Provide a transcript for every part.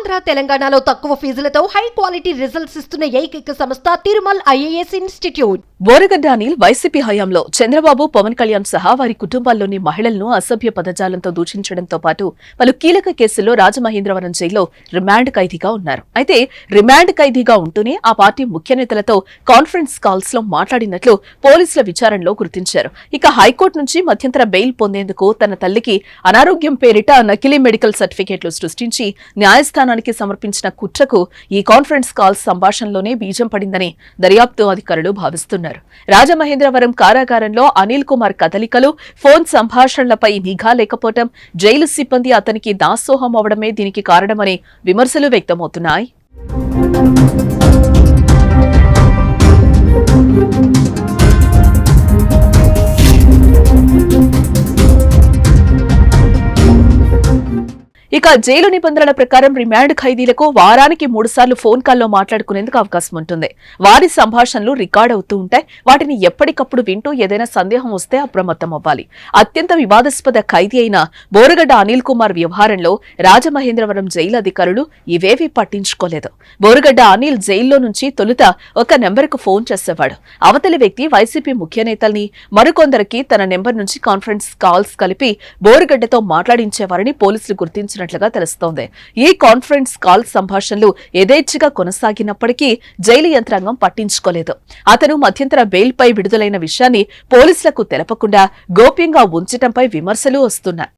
ఆంధ్ర తెలంగాణలో తక్కువ ఫీజులతో high quality results ఇస్తున్న ఏకైక సంస్థ Tirumal IAS institute. Boragadda Anil YCP హయాంలో చంద్రబాబు, పవన్ కళ్యాణ్ సహా వారి కుటుంబాల్లోని మహిళలను అసభ్య పదజాలంతో దూషించడంతో పాటు పలు కీలక కేసుల్లో రాజమహేంద్రవరం జైల్లో రిమాండ్ ఖైదీగా ఉన్నారు. అయితే రిమాండ్ ఖైదీగా ఉంటూనే ఆ పార్టీ ముఖ్య నేతలతో కాన్ఫరెన్స్ కాల్స్ లో మాట్లాడినట్లు పోలీసుల విచారణలో గుర్తించారు. ఇక హైకోర్టు నుంచి మధ్యంతర బెయిల్ పొందేందుకు తన తల్లికి అనారోగ్యం పేరిట నకిలీ మెడికల్ సర్టిఫికేట్లు సృష్టించి న్యాయస్థానానికి సమర్పించిన కుట్రకు ఈ కాన్ఫరెన్స్ కాల్స్ సంభాషణలోనే బీజం పడిందని దర్యాప్తు అధికారులు భావిస్తున్నారు. రాజమహేంద్రవరం కారాగారంలో అనిల్ కుమార్ కదలికలు, ఫోన్ సంభాషణలపై నిఘా లేకపోవడం, జైలు సిబ్బంది అతనికి దాసోహం అవడమే దీనికి కారణమని విమర్శలు వ్యక్తమవుతున్నాయి. ఇక జైలు నిబంధనల ప్రకారం రిమాండ్ ఖైదీలకు వారానికి 3 సార్లు ఫోన్ కాల్లో మాట్లాడుకునేందుకు అవకాశం ఉంటుంది. వారి సంభాషణలు రికార్డ్ అవుతూ ఉంటాయి. వాటిని ఎప్పటికప్పుడు వింటూ ఏదైనా సందేహం వస్తే అప్రమత్తం అవ్వాలి. అత్యంత వివాదాస్పద ఖైదీ అయిన బోరగడ్డ అనిల్ కుమార్ వ్యవహారంలో రాజమహేంద్రవరం జైలు అధికారులు ఇవేవీ పట్టించుకోలేదు. బోరగడ్డ అనిల్ జైల్లో నుంచి తొలుత ఒక నెంబర్కు ఫోన్ చేసేవాడు. అవతలి వ్యక్తి వైసీపీ ముఖ్య నేతల్ని, మరికొందరికి తన నెంబర్ నుంచి కాన్ఫరెన్స్ కాల్స్ కలిపి బోరగడ్డతో మాట్లాడించేవారని పోలీసులు గుర్తించారు తెలుస్తోంది. ఈ కాన్ఫరెన్స్ కాల్ సంభాషణలు యథేచ్ఛగా కొనసాగినప్పటికీ జైలు యంత్రాంగం పట్టించుకోలేదు. అతను మధ్యంతర బెయిల్ పై విడుదలైన విషయాన్ని పోలీసులకు తెలపకుండా గోప్యంగా ఉంచటంపై విమర్శలు వస్తున్నాయి.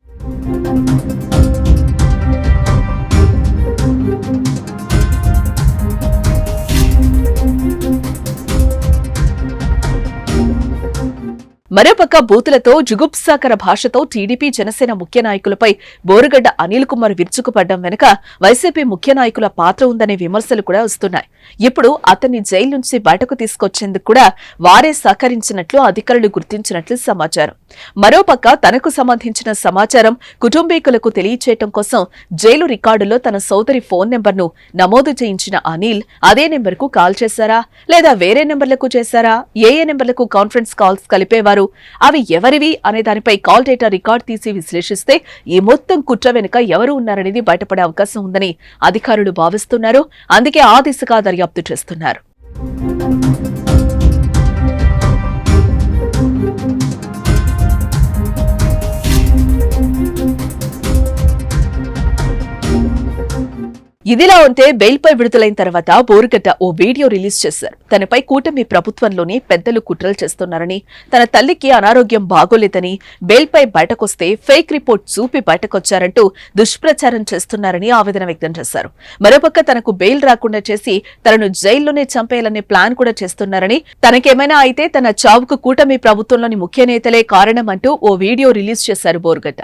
మరోపక్క బూతులతో, జుగుప్సాకర భాషతో టీడీపీ, జనసేన ముఖ్య నాయకులపై బోరగడ్డ అనిల్ కుమార్ విరుచుకుపడ్డం వెనుక వైసీపీ ముఖ్య నాయకుల పాత్ర ఉందనే విమర్శలు కూడా వస్తున్నాయి. ఇప్పుడు అతన్ని జైలు నుంచి బయటకు తీసుకొచ్చేందుకు కూడా వారే సహకరించినట్లు అధికారులు గుర్తించినట్లు సమాచారం. మరోపక్క తనకు సంబంధించిన సమాచారం కుటుంబీకులకు తెలియచేయటం కోసం జైలు రికార్డులో తన సోదరి ఫోన్ నెంబర్ను నమోదు చేయించిన అనిల్ అదే నెంబర్కు కాల్ చేశారా లేదా వేరే నెంబర్లకు చేశారా, ఏ నెంబర్లకు కాన్ఫరెన్స్ కాల్స్ కలిపేవారు, అవి ఎవరివి అనే దానిపై కాల్ డేటా రికార్డ్ తీసి విశ్లేషిస్తే ఈ మొత్తం కుట్ర వెనుక ఎవరు ఉన్నారనేది బయటపడే అవకాశం ఉందని అధికారులు భావిస్తున్నారు. అందుకే ఆ దిశగా దర్యాప్తు చేస్తున్నారు. ఇదిలా ఉంటే బెయిల్పై విడుదలైన తర్వాత బోరగడ్డ ఓ వీడియో రిలీజ్ చేశారు. తనపై కూటమి ప్రభుత్వంలోనే పెద్దలు కుట్రలు చేస్తున్నారని, తన తల్లికి అనారోగ్యం బాగోలేదని, బెయిల్పై బయటకొస్తే ఫేక్ రిపోర్ట్ చూపి బయటకొచ్చారంటూ దుష్ప్రచారం చేస్తున్నారని ఆవేదన వ్యక్తం చేశారు. మరోపక్క తనకు బెయిల్ రాకుండా చేసి తనను జైల్లోనే చంపేయాలనే ప్లాన్ కూడా చేస్తున్నారని, తనకేమైనా అయితే తన చావుకు కూటమి ప్రభుత్వంలోని ముఖ్య నేతలే కారణమంటూ ఓ వీడియో రిలీజ్ చేశారు బోరగడ్డ.